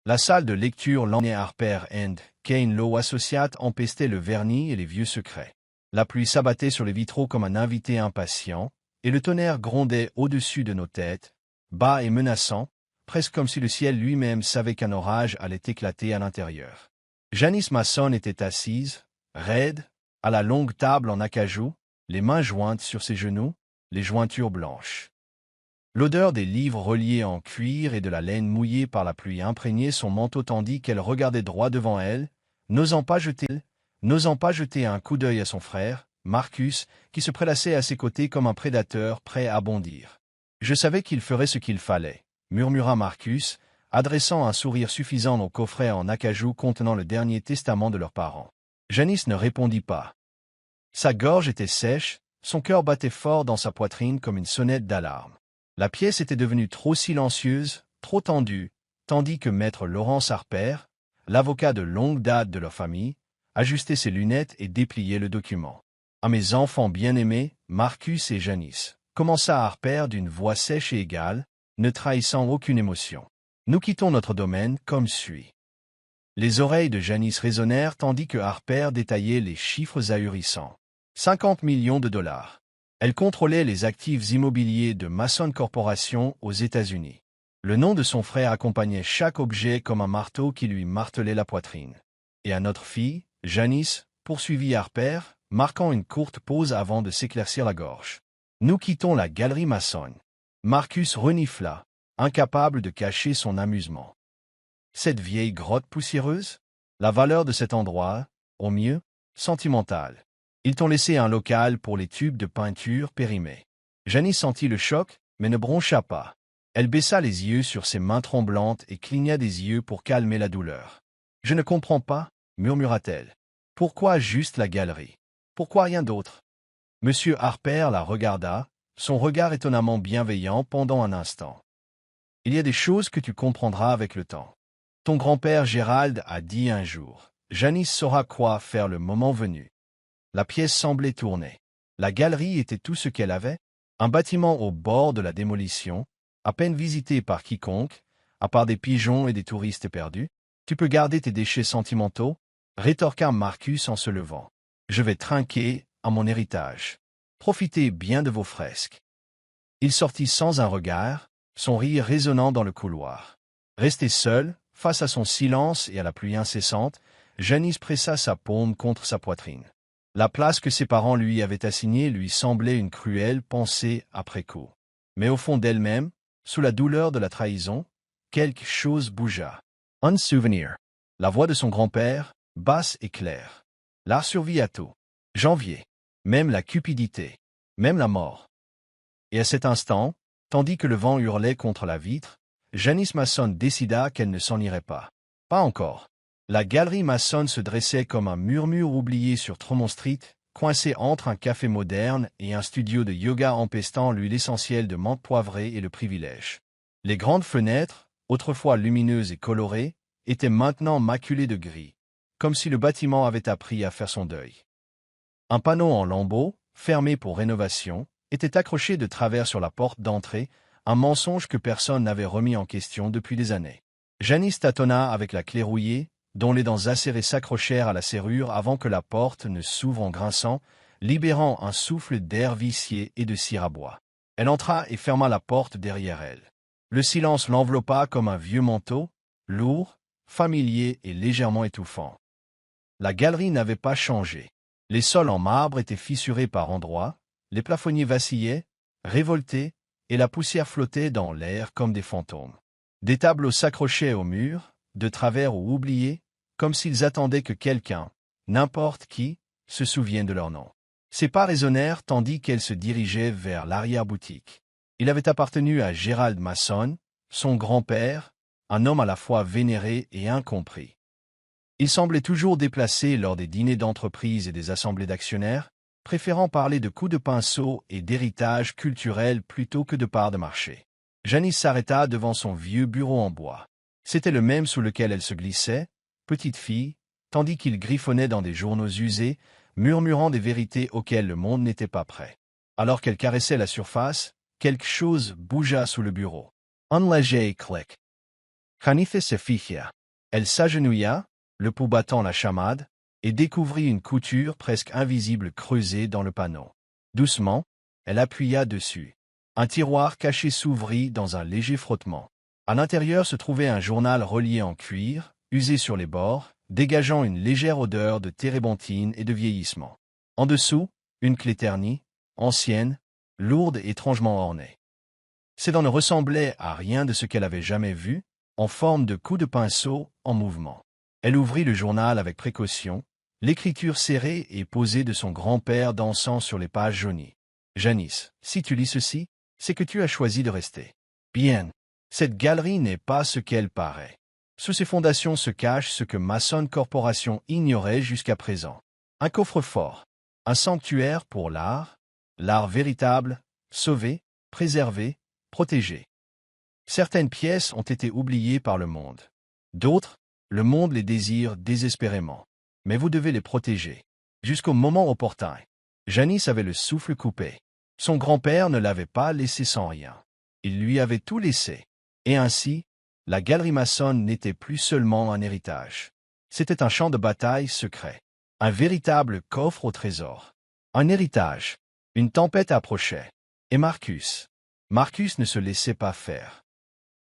La salle de lecture l'emmenait Harper and Kane Law Associates empestait le vernis et les vieux secrets. La pluie s'abattait sur les vitraux comme un invité impatient, et le tonnerre grondait au-dessus de nos têtes, bas et menaçant, presque comme si le ciel lui-même savait qu'un orage allait éclater à l'intérieur. Janice Mason était assise, raide, à la longue table en acajou, les mains jointes sur ses genoux, les jointures blanches. L'odeur des livres reliés en cuir et de la laine mouillée par la pluie imprégnait son manteau tandis qu'elle regardait droit devant elle, n'osant pas jeter un coup d'œil à son frère, Marcus, qui se prélassait à ses côtés comme un prédateur prêt à bondir. « Je savais qu'il ferait ce qu'il fallait », murmura Marcus, adressant un sourire suffisant au coffret en acajou contenant le dernier testament de leurs parents. Janice ne répondit pas. Sa gorge était sèche, son cœur battait fort dans sa poitrine comme une sonnette d'alarme. La pièce était devenue trop silencieuse, trop tendue, tandis que maître Laurence Harper, l'avocat de longue date de leur famille, ajustait ses lunettes et dépliait le document. « À mes enfants bien-aimés, Marcus et Janice », commença Harper d'une voix sèche et égale, ne trahissant aucune émotion. « Nous quittons notre domaine comme suit. » Les oreilles de Janice résonnèrent tandis que Harper détaillait les chiffres ahurissants. 50 millions de dollars. Elle contrôlait les actifs immobiliers de Mason Corporation aux États-Unis. Le nom de son frère accompagnait chaque objet comme un marteau qui lui martelait la poitrine. Et à notre fille, Janice, poursuivit Harper, marquant une courte pause avant de s'éclaircir la gorge. Nous quittons la galerie Mason. Marcus renifla, incapable de cacher son amusement. Cette vieille grotte poussiéreuse? La valeur de cet endroit, au mieux, sentimentale. Ils t'ont laissé un local pour les tubes de peinture périmés. Janice sentit le choc, mais ne broncha pas. Elle baissa les yeux sur ses mains tremblantes et cligna des yeux pour calmer la douleur. « Je ne comprends pas, » murmura-t-elle. « Pourquoi juste la galerie? Pourquoi rien d'autre ?» Monsieur Harper la regarda, son regard étonnamment bienveillant pendant un instant. « Il y a des choses que tu comprendras avec le temps. Ton grand-père Gérald a dit un jour. Janice saura quoi faire le moment venu. » La pièce semblait tourner. La galerie était tout ce qu'elle avait, un bâtiment au bord de la démolition, à peine visité par quiconque, à part des pigeons et des touristes perdus. « Tu peux garder tes déchets sentimentaux » rétorqua Marcus en se levant. « Je vais trinquer à mon héritage. Profitez bien de vos fresques. » Il sortit sans un regard, son rire résonnant dans le couloir. Resté seul, face à son silence et à la pluie incessante, Janice pressa sa paume contre sa poitrine. La place que ses parents lui avaient assignée lui semblait une cruelle pensée après coup. Mais au fond d'elle-même, sous la douleur de la trahison, quelque chose bougea. Un souvenir. La voix de son grand-père, basse et claire. L'art survit à tout. Janvier. Même la cupidité. Même la mort. Et à cet instant, tandis que le vent hurlait contre la vitre, Janice Mason décida qu'elle ne s'en irait pas. Pas encore. La galerie Mason se dressait comme un murmure oublié sur Tremont Street, coincé entre un café moderne et un studio de yoga empestant lui l'essentiel de menthe poivrée et le privilège. Les grandes fenêtres, autrefois lumineuses et colorées, étaient maintenant maculées de gris, comme si le bâtiment avait appris à faire son deuil. Un panneau en lambeaux, fermé pour rénovation, était accroché de travers sur la porte d'entrée, un mensonge que personne n'avait remis en question depuis des années. Janice tâtonna avec la clé rouillée, dont les dents acérées s'accrochèrent à la serrure avant que la porte ne s'ouvre en grinçant, libérant un souffle d'air vicié et de cire à bois. Elle entra et ferma la porte derrière elle. Le silence l'enveloppa comme un vieux manteau, lourd, familier et légèrement étouffant. La galerie n'avait pas changé. Les sols en marbre étaient fissurés par endroits, les plafonniers vacillaient, révoltés, et la poussière flottait dans l'air comme des fantômes. Des tableaux s'accrochaient au mur, de travers ou oubliés, comme s'ils attendaient que quelqu'un, n'importe qui, se souvienne de leur nom. Ses pas résonnèrent tandis qu'elle se dirigeait vers l'arrière-boutique. Il avait appartenu à Gérald Mason, son grand-père, un homme à la fois vénéré et incompris. Il semblait toujours déplacé lors des dîners d'entreprise et des assemblées d'actionnaires, préférant parler de coups de pinceau et d'héritage culturel plutôt que de parts de marché. Janice s'arrêta devant son vieux bureau en bois. C'était le même sous lequel elle se glissait, petite fille, tandis qu'il griffonnait dans des journaux usés, murmurant des vérités auxquelles le monde n'était pas prêt. Alors qu'elle caressait la surface, quelque chose bougea sous le bureau. Un léger clic. Janice se figea. Elle s'agenouilla, le pouls battant la chamade, et découvrit une couture presque invisible creusée dans le panneau. Doucement, elle appuya dessus. Un tiroir caché s'ouvrit dans un léger frottement. À l'intérieur se trouvait un journal relié en cuir, usé sur les bords, dégageant une légère odeur de térébenthine et de vieillissement. En dessous, une clé ternie, ancienne, lourde et étrangement ornée. Ces dents ne ressemblaient à rien de ce qu'elle avait jamais vu, en forme de coup de pinceau en mouvement. Elle ouvrit le journal avec précaution, l'écriture serrée et posée de son grand-père dansant sur les pages jaunies. « Janice, si tu lis ceci, c'est que tu as choisi de rester. Bien. Cette galerie n'est pas ce qu'elle paraît. Sous ses fondations se cache ce que Mason Corporation ignorait jusqu'à présent. Un coffre-fort, un sanctuaire pour l'art véritable, sauvé, préservé, protégé. Certaines pièces ont été oubliées par le monde. D'autres, le monde les désire désespérément. Mais vous devez les protéger. Jusqu'au moment opportun. » Janice avait le souffle coupé. Son grand-père ne l'avait pas laissé sans rien. Il lui avait tout laissé. Et ainsi, la galerie maçonne n'était plus seulement un héritage. C'était un champ de bataille secret. Un véritable coffre au trésor. Un héritage. Une tempête approchait. Et Marcus ne se laissait pas faire.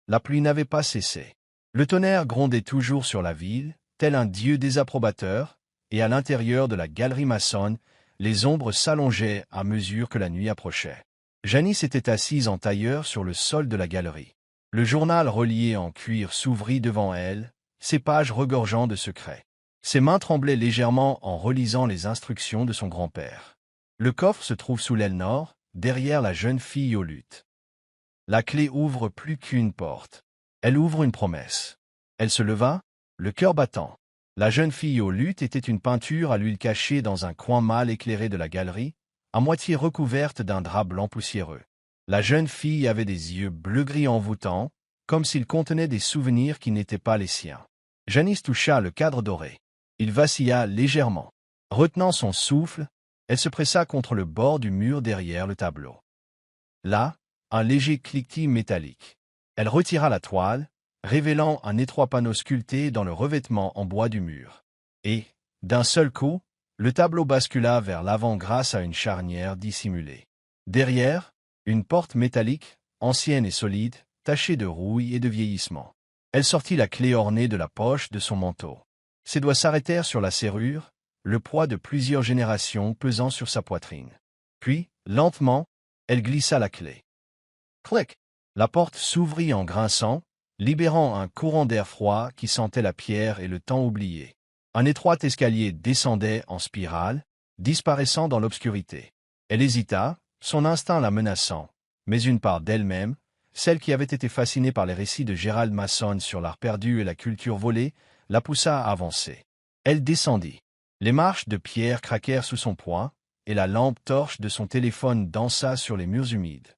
La pluie n'avait pas cessé. Le tonnerre grondait toujours sur la ville, tel un dieu désapprobateur, et à l'intérieur de la galerie maçonne, les ombres s'allongeaient à mesure que la nuit approchait. Janice était assise en tailleur sur le sol de la galerie. Le journal relié en cuir s'ouvrit devant elle, ses pages regorgeant de secrets. Ses mains tremblaient légèrement en relisant les instructions de son grand-père. Le coffre se trouve sous l'aile nord, derrière la jeune fille aux luttes. La clé ouvre plus qu'une porte. Elle ouvre une promesse. Elle se leva, le cœur battant. La jeune fille aux luttes était une peinture à l'huile cachée dans un coin mal éclairé de la galerie, à moitié recouverte d'un drap blanc poussiéreux. La jeune fille avait des yeux bleu-gris envoûtants, comme s'ils contenaient des souvenirs qui n'étaient pas les siens. Janice toucha le cadre doré. Il vacilla légèrement. Retenant son souffle, elle se pressa contre le bord du mur derrière le tableau. Là, un léger cliquetis métallique. Elle retira la toile, révélant un étroit panneau sculpté dans le revêtement en bois du mur. Et, d'un seul coup, le tableau bascula vers l'avant grâce à une charnière dissimulée. Derrière, une porte métallique, ancienne et solide, tachée de rouille et de vieillissement. Elle sortit la clé ornée de la poche de son manteau. Ses doigts s'arrêtèrent sur la serrure, le poids de plusieurs générations pesant sur sa poitrine. Puis, lentement, elle glissa la clé. Clic! La porte s'ouvrit en grinçant, libérant un courant d'air froid qui sentait la pierre et le temps oublié. Un étroit escalier descendait en spirale, disparaissant dans l'obscurité. Elle hésita, son instinct la menaçant, mais une part d'elle-même, celle qui avait été fascinée par les récits de Gérald Mason sur l'art perdu et la culture volée, la poussa à avancer. Elle descendit. Les marches de pierre craquèrent sous son poids, et la lampe torche de son téléphone dansa sur les murs humides.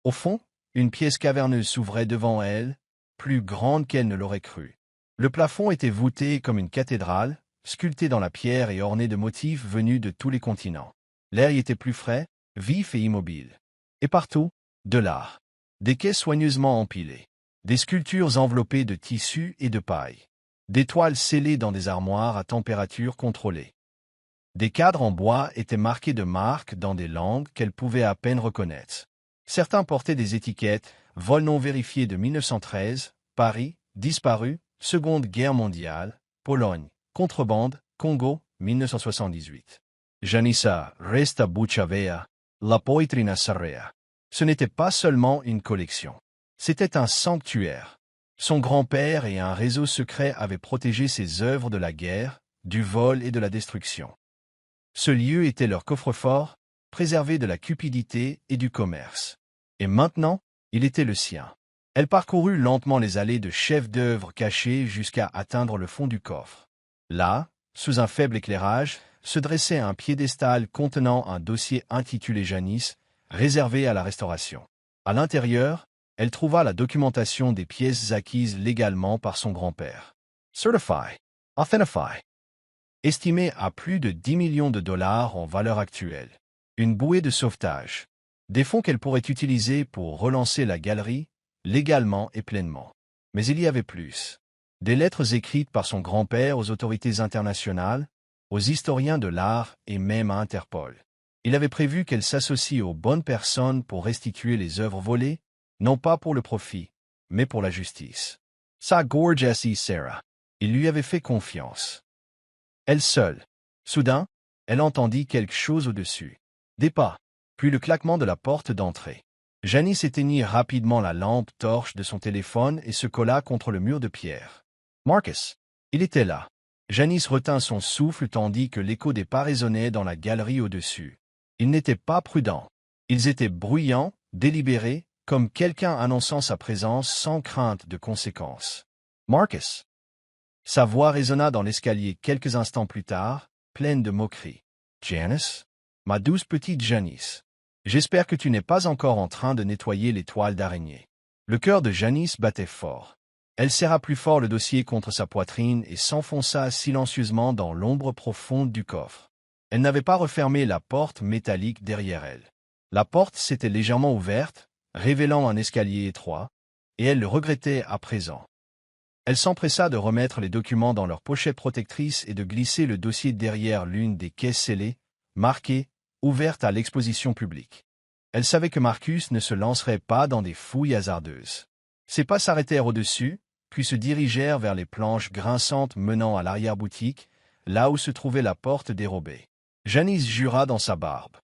Au fond, une pièce caverneuse s'ouvrait devant elle, plus grande qu'elle ne l'aurait cru. Le plafond était voûté comme une cathédrale, sculpté dans la pierre et orné de motifs venus de tous les continents. L'air y était plus frais, vif et immobile. Et partout, de l'art. Des quais soigneusement empilés. Des sculptures enveloppées de tissus et de paille. Des toiles scellées dans des armoires à température contrôlée. Des cadres en bois étaient marqués de marques dans des langues qu'elle pouvait à peine reconnaître. Certains portaient des étiquettes, vol non vérifié de 1913, Paris, disparu, Seconde Guerre mondiale, Pologne, contrebande, Congo, 1978. Janissa resta buchavea, la poitrina sarrea. Ce n'était pas seulement une collection. C'était un sanctuaire. Son grand-père et un réseau secret avaient protégé ses œuvres de la guerre, du vol et de la destruction. Ce lieu était leur coffre-fort, préservé de la cupidité et du commerce. Et maintenant, il était le sien. Elle parcourut lentement les allées de chefs-d'œuvre cachés jusqu'à atteindre le fond du coffre. Là, sous un faible éclairage, se dressait un piédestal contenant un dossier intitulé Janice, réservé à la restauration. À l'intérieur, elle trouva la documentation des pièces acquises légalement par son grand-père. Certify, Authentify. Estimé à plus de 10 millions de dollars en valeur actuelle. Une bouée de sauvetage. Des fonds qu'elle pourrait utiliser pour relancer la galerie, légalement et pleinement. Mais il y avait plus. Des lettres écrites par son grand-père aux autorités internationales, aux historiens de l'art et même à Interpol. Il avait prévu qu'elle s'associe aux bonnes personnes pour restituer les œuvres volées, non pas pour le profit, mais pour la justice. Sa gorgeous Sarah. Il lui avait fait confiance. Elle seule. Soudain, elle entendit quelque chose au-dessus. Des pas, puis le claquement de la porte d'entrée. Janice éteignit rapidement la lampe torche de son téléphone et se colla contre le mur de pierre. Marcus. Il était là. Janice retint son souffle tandis que l'écho des pas résonnait dans la galerie au-dessus. Ils n'étaient pas prudents. Ils étaient bruyants, délibérés, comme quelqu'un annonçant sa présence sans crainte de conséquences. Marcus. Sa voix résonna dans l'escalier quelques instants plus tard, pleine de moquerie. Janice? Ma douce petite Janice. J'espère que tu n'es pas encore en train de nettoyer les toiles d'araignée. Le cœur de Janice battait fort. Elle serra plus fort le dossier contre sa poitrine et s'enfonça silencieusement dans l'ombre profonde du coffre. Elle n'avait pas refermé la porte métallique derrière elle. La porte s'était légèrement ouverte, révélant un escalier étroit, et elle le regrettait à présent. Elle s'empressa de remettre les documents dans leur pochette protectrice et de glisser le dossier derrière l'une des caisses scellées, marquées, ouvertes à l'exposition publique. Elle savait que Marcus ne se lancerait pas dans des fouilles hasardeuses. Ses pas s'arrêtèrent au-dessus, puis se dirigèrent vers les planches grinçantes menant à l'arrière-boutique, là où se trouvait la porte dérobée. Janice jura dans sa barbe.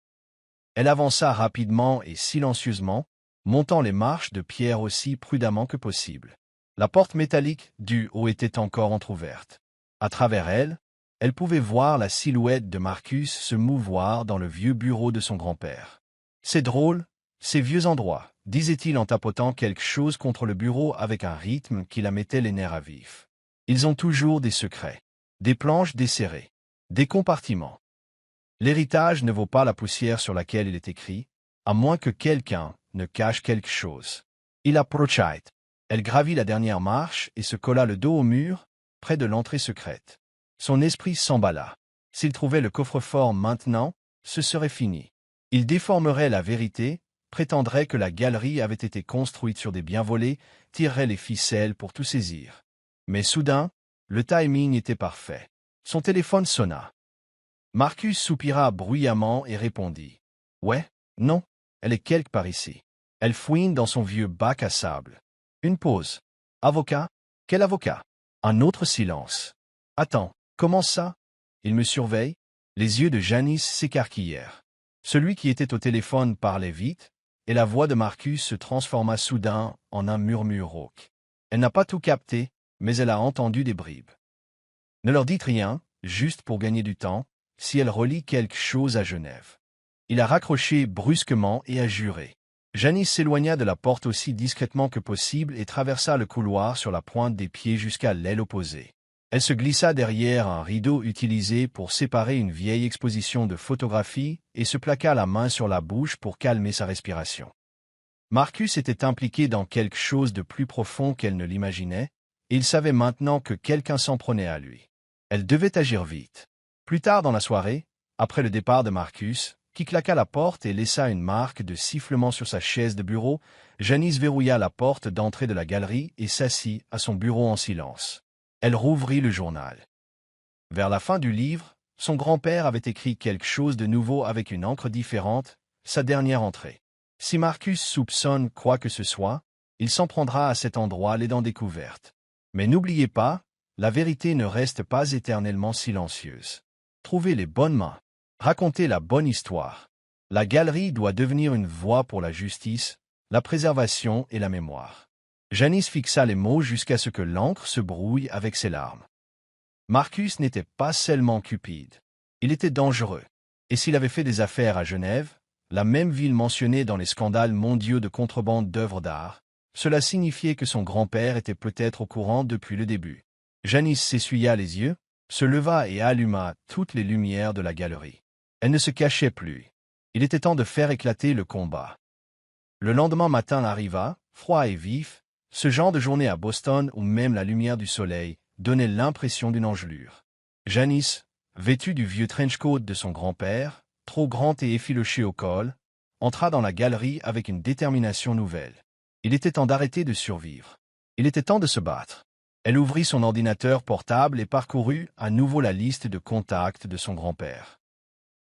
Elle avança rapidement et silencieusement, montant les marches de pierre aussi prudemment que possible. La porte métallique du haut était encore entr'ouverte. À travers elle, elle pouvait voir la silhouette de Marcus se mouvoir dans le vieux bureau de son grand-père. « C'est drôle, ces vieux endroits », disait-il en tapotant quelque chose contre le bureau avec un rythme qui la mettait les nerfs à vif. « Ils ont toujours des secrets, des planches desserrées, des compartiments. L'héritage ne vaut pas la poussière sur laquelle il est écrit, à moins que quelqu'un ne cache quelque chose. » Il approcha. Elle gravit la dernière marche et se colla le dos au mur, près de l'entrée secrète. Son esprit s'emballa. S'il trouvait le coffre-fort maintenant, ce serait fini. Il déformerait la vérité, prétendrait que la galerie avait été construite sur des biens volés, tirerait les ficelles pour tout saisir. Mais soudain, le timing était parfait. Son téléphone sonna. Marcus soupira bruyamment et répondit. « Ouais, non, elle est quelque part ici. » Elle fouine dans son vieux bac à sable. Une pause. « Avocat? Quel avocat? » Un autre silence. « Attends, comment ça? Il me surveille ?» Les yeux de Janice s'écarquillèrent. Celui qui était au téléphone parlait vite, et la voix de Marcus se transforma soudain en un murmure rauque. Elle n'a pas tout capté, mais elle a entendu des bribes. « Ne leur dites rien, juste pour gagner du temps, si elle relie quelque chose à Genève. » Il a raccroché brusquement et a juré. Janice s'éloigna de la porte aussi discrètement que possible et traversa le couloir sur la pointe des pieds jusqu'à l'aile opposée. Elle se glissa derrière un rideau utilisé pour séparer une vieille exposition de photographies et se plaqua la main sur la bouche pour calmer sa respiration. Marcus était impliqué dans quelque chose de plus profond qu'elle ne l'imaginait, et il savait maintenant que quelqu'un s'en prenait à lui. Elle devait agir vite. Plus tard dans la soirée, après le départ de Marcus, qui claqua la porte et laissa une marque de sifflement sur sa chaise de bureau, Janice verrouilla la porte d'entrée de la galerie et s'assit à son bureau en silence. Elle rouvrit le journal. Vers la fin du livre, son grand-père avait écrit quelque chose de nouveau avec une encre différente, sa dernière entrée. Si Marcus soupçonne quoi que ce soit, il s'en prendra à cet endroit les dents découvertes. Mais n'oubliez pas, la vérité ne reste pas éternellement silencieuse. Trouvez les bonnes mains. Racontez la bonne histoire. La galerie doit devenir une voie pour la justice, la préservation et la mémoire. Janice fixa les mots jusqu'à ce que l'encre se brouille avec ses larmes. Marcus n'était pas seulement cupide. Il était dangereux. Et s'il avait fait des affaires à Genève, la même ville mentionnée dans les scandales mondiaux de contrebande d'œuvres d'art, cela signifiait que son grand-père était peut-être au courant depuis le début. Janice s'essuya les yeux, se leva et alluma toutes les lumières de la galerie. Elle ne se cachait plus. Il était temps de faire éclater le combat. Le lendemain matin arriva, froid et vif, ce genre de journée à Boston où même la lumière du soleil donnait l'impression d'une engelure. Janice, vêtue du vieux trench-coat de son grand-père, trop grand et effiloché au col, entra dans la galerie avec une détermination nouvelle. Il était temps d'arrêter de survivre. Il était temps de se battre. Elle ouvrit son ordinateur portable et parcourut à nouveau la liste de contacts de son grand-père.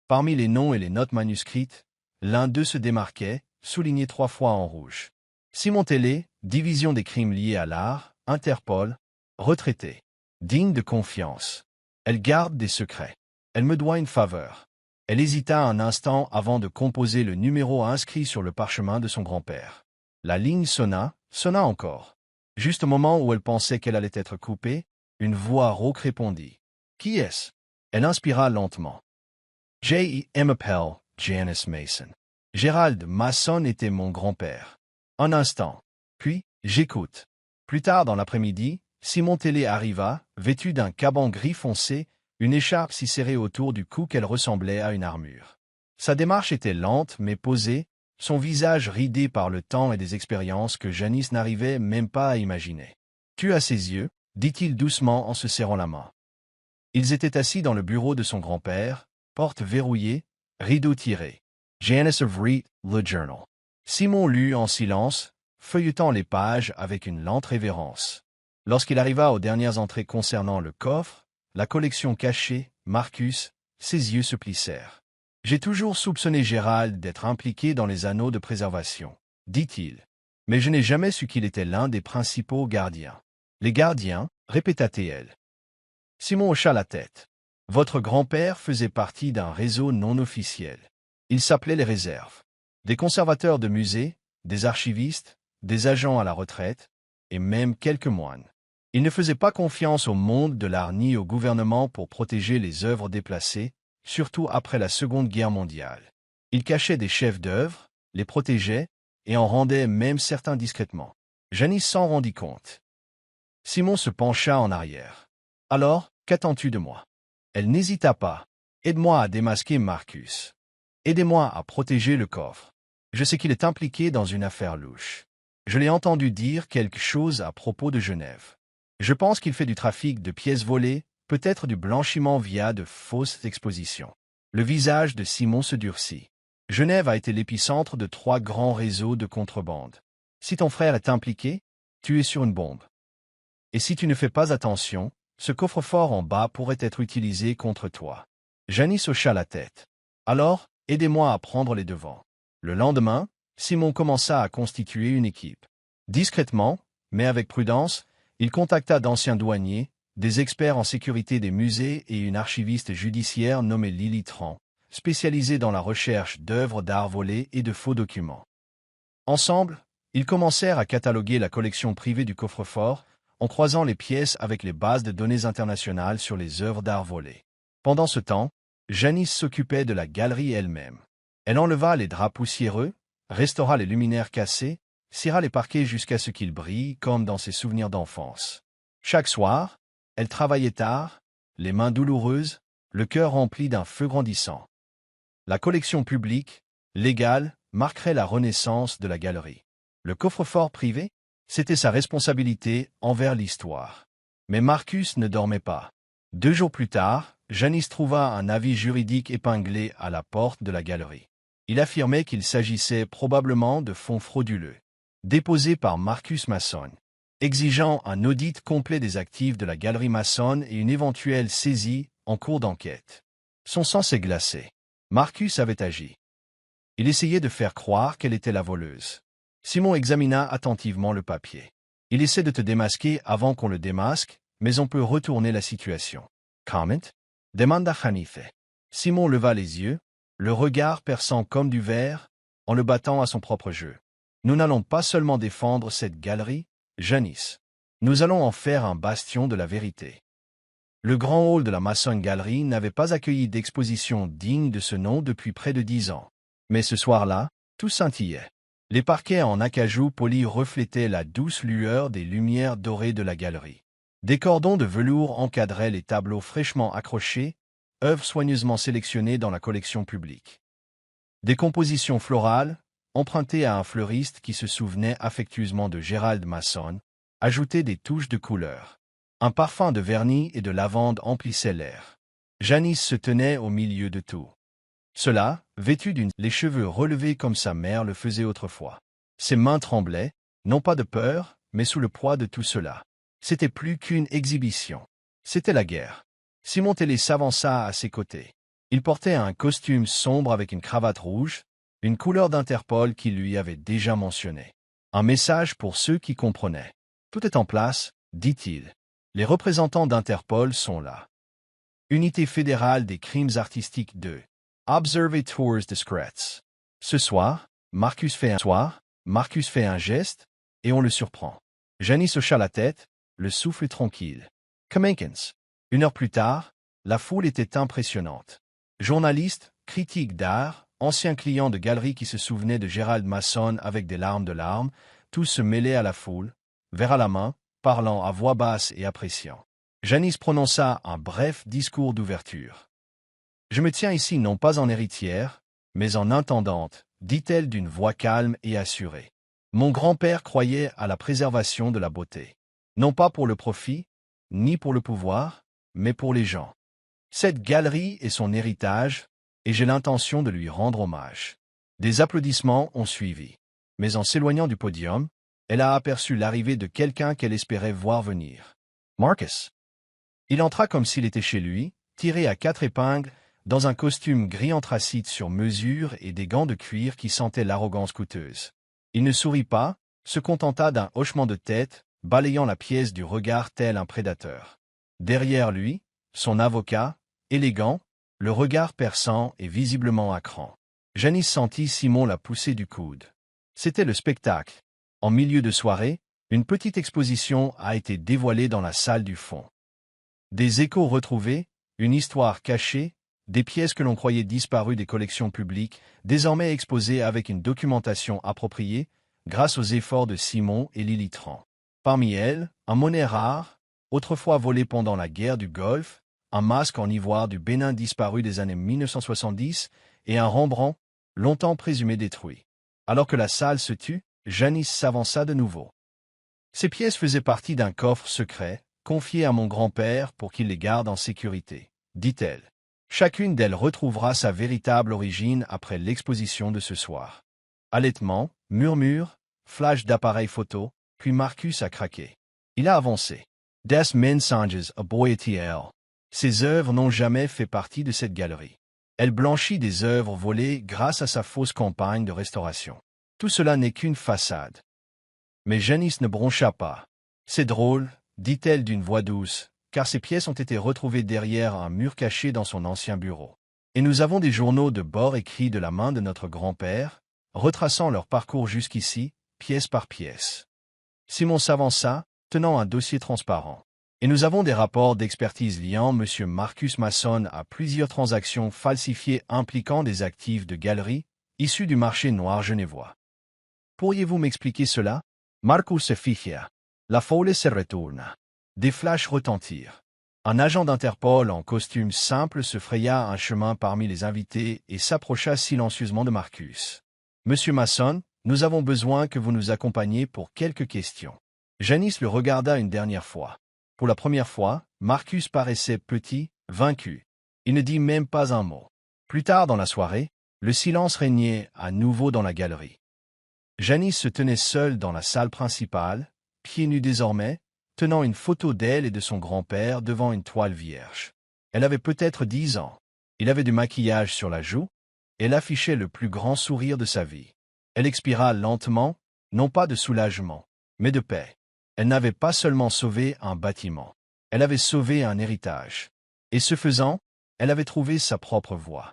Parmi les noms et les notes manuscrites, l'un d'eux se démarquait, souligné 3 fois en rouge. Simon Télé, division des crimes liés à l'art, Interpol, retraité. Digne de confiance. Elle garde des secrets. Elle me doit une faveur. Elle hésita un instant avant de composer le numéro inscrit sur le parchemin de son grand-père. La ligne sonna encore. Juste au moment où elle pensait qu'elle allait être coupée, une voix rauque répondit. « Qui est-ce » Elle inspira lentement. « m'appelle Janice Mason. Gérald Mason était mon grand-père. » Un instant. Puis, j'écoute. Plus tard dans l'après-midi, Simon Télé arriva, vêtu d'un caban gris foncé, une écharpe si serrée autour du cou qu'elle ressemblait à une armure. Sa démarche était lente mais posée, son visage ridé par le temps et des expériences que Janice n'arrivait même pas à imaginer. « Tu as ses yeux » dit-il doucement en se serrant la main. Ils étaient assis dans le bureau de son grand-père, porte verrouillée, rideau tiré. Janice of read le journal. Simon lut en silence, feuilletant les pages avec une lente révérence. Lorsqu'il arriva aux dernières entrées concernant le coffre, la collection cachée, Marcus, ses yeux se plissèrent. « J'ai toujours soupçonné Gérald d'être impliqué dans les anneaux de préservation, dit-il. Mais je n'ai jamais su qu'il était l'un des principaux gardiens. » Les gardiens, répéta-t-elle. Simon hocha la tête. Votre grand-père faisait partie d'un réseau non officiel. Il s'appelait les réserves. Des conservateurs de musées, des archivistes, des agents à la retraite, et même quelques moines. Il ne faisait pas confiance au monde de l'art ni au gouvernement pour protéger les œuvres déplacées, surtout après la Seconde Guerre mondiale. Il cachait des chefs d'œuvre, les protégeait, et en rendait même certains discrètement. Janice s'en rendit compte. Simon se pencha en arrière. « Alors, qu'attends-tu de moi ?» Elle n'hésita pas. « Aide-moi à démasquer Marcus. Aidez-moi à protéger le coffre. Je sais qu'il est impliqué dans une affaire louche. Je l'ai entendu dire quelque chose à propos de Genève. Je pense qu'il fait du trafic de pièces volées, peut-être du blanchiment via de fausses expositions. » Le visage de Simon se durcit. Genève a été l'épicentre de 3 grands réseaux de contrebande. Si ton frère est impliqué, tu es sur une bombe. Et si tu ne fais pas attention, ce coffre-fort en bas pourrait être utilisé contre toi. Janice hocha la tête. Alors, aidez-moi à prendre les devants. Le lendemain, Simon commença à constituer une équipe. Discrètement, mais avec prudence, il contacta d'anciens douaniers, des experts en sécurité des musées et une archiviste judiciaire nommée Lily Tran, spécialisée dans la recherche d'œuvres d'art volées et de faux documents. Ensemble, ils commencèrent à cataloguer la collection privée du coffre-fort, en croisant les pièces avec les bases de données internationales sur les œuvres d'art volées. Pendant ce temps, Janice s'occupait de la galerie elle-même. Elle enleva les draps poussiéreux, restaura les luminaires cassés, cira les parquets jusqu'à ce qu'ils brillent comme dans ses souvenirs d'enfance. Chaque soir, elle travaillait tard, les mains douloureuses, le cœur rempli d'un feu grandissant. La collection publique, légale, marquerait la renaissance de la galerie. Le coffre-fort privé, c'était sa responsabilité envers l'histoire. Mais Marcus ne dormait pas. 2 jours plus tard, Janice trouva un avis juridique épinglé à la porte de la galerie. Il affirmait qu'il s'agissait probablement de fonds frauduleux, déposés par Marcus Mason, exigeant un audit complet des actifs de la galerie Mason et une éventuelle saisie en cours d'enquête. Son sang s'est glacé. Marcus avait agi. Il essayait de faire croire qu'elle était la voleuse. Simon examina attentivement le papier. Il essaie de te démasquer avant qu'on le démasque, mais on peut retourner la situation. Comment? Demanda Janice. Simon leva les yeux, le regard perçant comme du verre, en le battant à son propre jeu. Nous n'allons pas seulement défendre cette galerie, Janice. Nous allons en faire un bastion de la vérité. Le grand hall de la Mason Gallery n'avait pas accueilli d'exposition digne de ce nom depuis près de 10 ans. Mais ce soir-là, tout scintillait. Les parquets en acajou poli reflétaient la douce lueur des lumières dorées de la galerie. Des cordons de velours encadraient les tableaux fraîchement accrochés, œuvres soigneusement sélectionnées dans la collection publique. Des compositions florales, empruntées à un fleuriste qui se souvenait affectueusement de Gérald Mason, ajoutaient des touches de couleur. Un parfum de vernis et de lavande emplissait l'air. Janice se tenait au milieu de tout. Cela, vêtue les cheveux relevés comme sa mère le faisait autrefois. Ses mains tremblaient, non pas de peur, mais sous le poids de tout cela. C'était plus qu'une exhibition. C'était la guerre. Simon Télé s'avança à ses côtés. Il portait un costume sombre avec une cravate rouge, une couleur d'Interpol qu'il lui avait déjà mentionnée. Un message pour ceux qui comprenaient. Tout est en place, dit-il. Les représentants d'Interpol sont là. Unité fédérale des crimes artistiques 2. Observateurs discrets. Ce soir, Marcus fait un geste, et on le surprend. Janice hocha la tête, le souffle tranquille. Kamenkins. 1 heure plus tard, la foule était impressionnante. Journalistes, critiques d'art, anciens clients de galeries qui se souvenaient de Gérald Masson avec des larmes, tous se mêlaient à la foule, verre à la main, parlant à voix basse et appréciant. Janice prononça un bref discours d'ouverture. « Je me tiens ici non pas en héritière, mais en intendante, dit-elle d'une voix calme et assurée. Mon grand-père croyait à la préservation de la beauté. Non pas pour le profit, ni pour le pouvoir, mais pour les gens. Cette galerie est son héritage, et j'ai l'intention de lui rendre hommage. » Des applaudissements ont suivi. Mais en s'éloignant du podium, elle a aperçu l'arrivée de quelqu'un qu'elle espérait voir venir. Marcus. Il entra comme s'il était chez lui, tiré à 4 épingles, dans un costume gris anthracite sur mesure et des gants de cuir qui sentaient l'arrogance coûteuse. Il ne sourit pas, se contenta d'un hochement de tête, balayant la pièce du regard tel un prédateur. Derrière lui, son avocat, élégant, le regard perçant et visiblement à cran. Janice sentit Simon la pousser du coude. C'était le spectacle. En milieu de soirée, une petite exposition a été dévoilée dans la salle du fond. Des échos retrouvés, une histoire cachée, des pièces que l'on croyait disparues des collections publiques, désormais exposées avec une documentation appropriée, grâce aux efforts de Simon et Lily Tran. Parmi elles, un monnaie rare, autrefois volé pendant la guerre du Golfe, un masque en ivoire du Bénin disparu des années 1970 et un Rembrandt, longtemps présumé détruit. Alors que la salle se tut, Janice s'avança de nouveau. Ces pièces faisaient partie d'un coffre secret, confié à mon grand-père pour qu'il les garde en sécurité, dit-elle. Chacune d'elles retrouvera sa véritable origine après l'exposition de ce soir. Halètement, murmure, flash d'appareil photo, puis Marcus a craqué. Il a avancé. Des Mensages a Boyetiel. Ces œuvres n'ont jamais fait partie de cette galerie. Elle blanchit des œuvres volées grâce à sa fausse campagne de restauration. Tout cela n'est qu'une façade. Mais Janice ne broncha pas. C'est drôle, dit-elle d'une voix douce, car ces pièces ont été retrouvées derrière un mur caché dans son ancien bureau. Et nous avons des journaux de bord écrits de la main de notre grand-père, retraçant leur parcours jusqu'ici, pièce par pièce. Simon s'avança, tenant un dossier transparent. Et nous avons des rapports d'expertise liant M. Marcus Masson à plusieurs transactions falsifiées impliquant des actifs de galeries issus du marché noir genevois. Pourriez-vous m'expliquer cela? Marcus se figea. La foule se retourna. Des flashs retentirent. Un agent d'Interpol en costume simple se fraya un chemin parmi les invités et s'approcha silencieusement de Marcus. « Monsieur Masson, nous avons besoin que vous nous accompagniez pour quelques questions. » Janice le regarda une dernière fois. Pour la première fois, Marcus paraissait petit, vaincu. Il ne dit même pas un mot. Plus tard dans la soirée, le silence régnait à nouveau dans la galerie. Janice se tenait seule dans la salle principale, pieds nus désormais, tenant une photo d'elle et de son grand-père devant une toile vierge. Elle avait peut-être 10 ans. Il avait du maquillage sur la joue. Elle affichait le plus grand sourire de sa vie. Elle expira lentement, non pas de soulagement, mais de paix. Elle n'avait pas seulement sauvé un bâtiment. Elle avait sauvé un héritage. Et ce faisant, elle avait trouvé sa propre voie.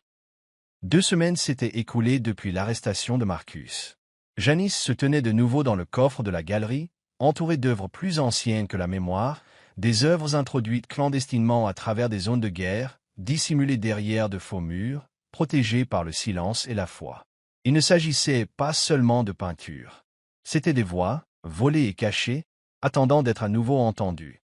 2 semaines s'étaient écoulées depuis l'arrestation de Marcus. Janice se tenait de nouveau dans le coffre de la galerie, entourée d'œuvres plus anciennes que la mémoire, des œuvres introduites clandestinement à travers des zones de guerre, dissimulées derrière de faux murs, protégées par le silence et la foi. Il ne s'agissait pas seulement de peinture. C'étaient des voix, volées et cachées, attendant d'être à nouveau entendues.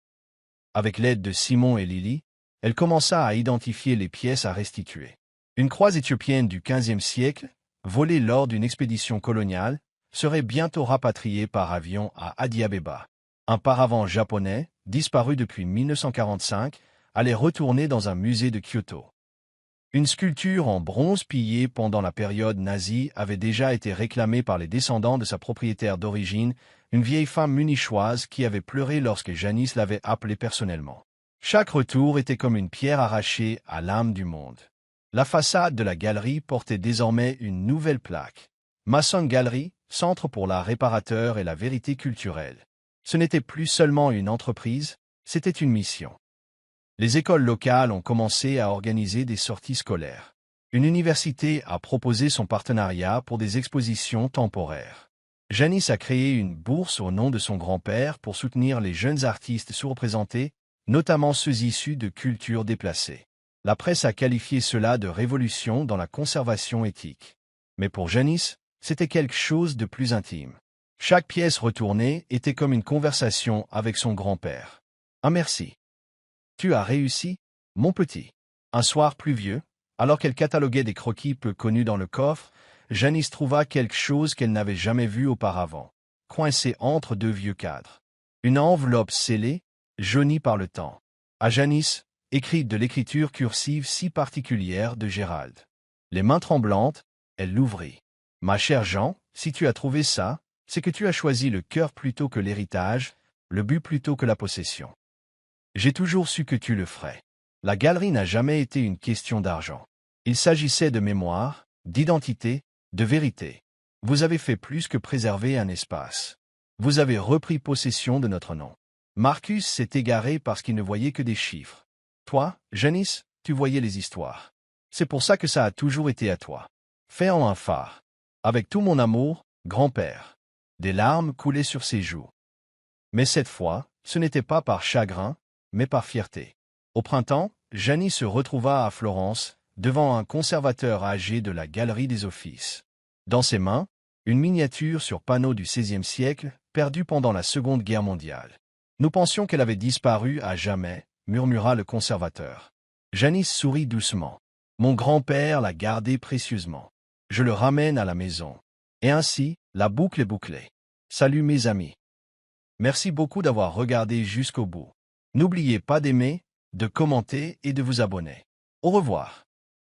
Avec l'aide de Simon et Lily, elle commença à identifier les pièces à restituer. Une croix éthiopienne du XVe siècle, volée lors d'une expédition coloniale, serait bientôt rapatriée par avion à Addis-Abeba. Un paravent japonais, disparu depuis 1945, allait retourner dans un musée de Kyoto. Une sculpture en bronze pillée pendant la période nazie avait déjà été réclamée par les descendants de sa propriétaire d'origine, une vieille femme munichoise qui avait pleuré lorsque Janice l'avait appelée personnellement. Chaque retour était comme une pierre arrachée à l'âme du monde. La façade de la galerie portait désormais une nouvelle plaque. Mason Gallery, Centre pour l'art réparateur et la vérité culturelle. Ce n'était plus seulement une entreprise, c'était une mission. Les écoles locales ont commencé à organiser des sorties scolaires. Une université a proposé son partenariat pour des expositions temporaires. Janice a créé une bourse au nom de son grand-père pour soutenir les jeunes artistes sous-représentés, notamment ceux issus de cultures déplacées. La presse a qualifié cela de révolution dans la conservation éthique. Mais pour Janice, c'était quelque chose de plus intime. Chaque pièce retournée était comme une conversation avec son grand-père. « Ah merci. Tu as réussi, mon petit. » Un soir pluvieux, alors qu'elle cataloguait des croquis peu connus dans le coffre, Janice trouva quelque chose qu'elle n'avait jamais vu auparavant, coincé entre deux vieux cadres. Une enveloppe scellée, jaunie par le temps. À Janice, écrite de l'écriture cursive si particulière de Gérald. Les mains tremblantes, elle l'ouvrit. « Ma chère Jean, si tu as trouvé ça, c'est que tu as choisi le cœur plutôt que l'héritage, le but plutôt que la possession. J'ai toujours su que tu le ferais. La galerie n'a jamais été une question d'argent. Il s'agissait de mémoire, d'identité, de vérité. Vous avez fait plus que préserver un espace. Vous avez repris possession de notre nom. » Marcus s'est égaré parce qu'il ne voyait que des chiffres. Toi, Janice, tu voyais les histoires. C'est pour ça que ça a toujours été à toi. Fais en un phare. Avec tout mon amour, grand-père. Des larmes coulaient sur ses joues. Mais cette fois, ce n'était pas par chagrin, mais par fierté. Au printemps, Janice se retrouva à Florence, devant un conservateur âgé de la Galerie des Offices. Dans ses mains, une miniature sur panneau du XVIe siècle, perdue pendant la Seconde Guerre mondiale. Nous pensions qu'elle avait disparu à jamais, murmura le conservateur. Janice sourit doucement. Mon grand-père l'a gardée précieusement. Je le ramène à la maison. Et ainsi, la boucle est bouclée. Salut mes amis. Merci beaucoup d'avoir regardé jusqu'au bout. N'oubliez pas d'aimer, de commenter et de vous abonner. Au revoir.